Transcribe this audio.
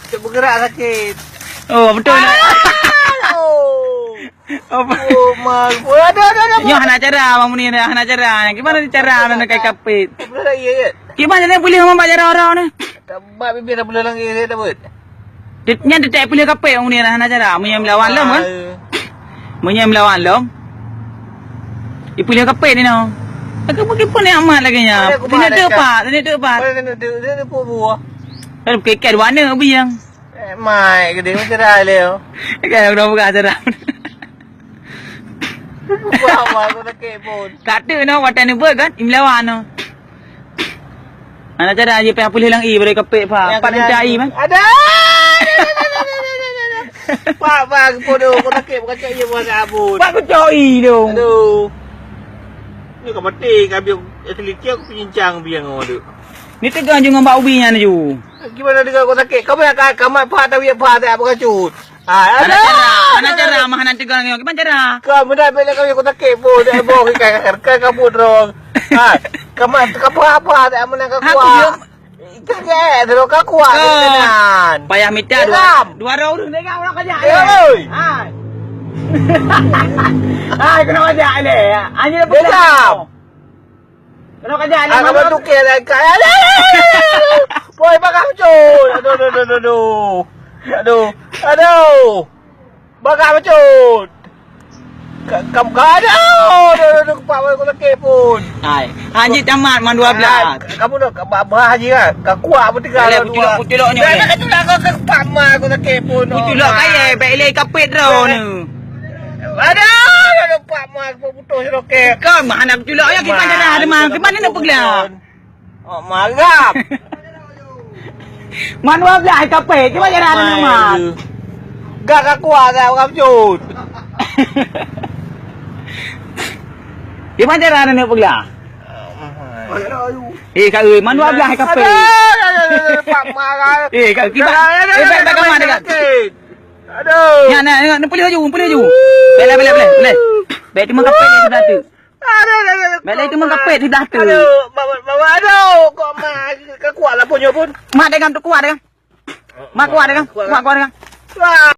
Tak bergerak sakit. Oh, betul nak. Oh, mal. Ada. Nyoh nak cara abang ni nak cara. Gimana cara nak kai kapit? Boleh lagi ya. Gimana ni boleh mama cara orang ni? Tak buat bibir dah boleh lagi saya dah buat. Nya detek boleh kapit orang ni nak cara. Menyam lawan lom kan? Menyam lawan lom. Boleh kapit ni no. Aku pergi pun ni amat lagi nya. Tanya tu apa? Tanya tu buah. Kan kekek warna biang. Mai ke dia macam dah leo. Kan udah buka cara. Buah aku nak kepon. Kata no watan ni ber kan imlawan no. Ana cara je pe boleh lang i boleh kapit pa. Pak nak cai man. Ada. Pak bodoh aku nak kep bukan cak ye buat abun. Pak ku cai dong. Aduh. Ni kau mati kau biar teliti aku pincang biang kau tu. Ni tegang dengan mbak ubi nya ni ju. Gimana dengan kau sakit? Kau banyak kamat pak tak biar pak tak apa kacut. Mana cara mah nanti tegang ni. Gimana cara? Kau mudah bela kau sakit pun dah bawa kai kamu dorong. Kamat apa tak mana kau kuat. Kaget dorong kau kuat tenan. Payah minta dua orang dengar orang kerja. Oi. Hai, kenapa kerja ni? Anjir apa dah? Kenapa kerja ni? Aku bantu kira kai. Boy bakal cut. Aduh. Bakal cut. Kamu aduh. Pak aku sakit pun. Hai, anjir tamat man 12. Kamu nak bah haji kan? Kau kuat pun tinggal. Putuloknya. Dah ketulak kau ke pak mak aku sakit pun. Putulok kaya baik lay kapit ro ni. Aduh, pak mak aku putus roket. Kau mah nak putulok ya kita cara ada mah. Ke mana nak pergi? Oh, marap. Man 12 kapit. Gimana cara ada mah? Gak kuat dah orang cut. Gimana cara ada nak pergi? Kak ơi, man 12 kapit. Pak mak. Kak kita. Baik ke mana dekat? Aduh. Ya nak boleh ju. Boleh. Baik tu kapit ni sudah tu. Baik tu kapit sudah tu. Aduh, kok mak kekuat lah punya pun. Mak dengan tu kuat dengan. Mak kuat dengan.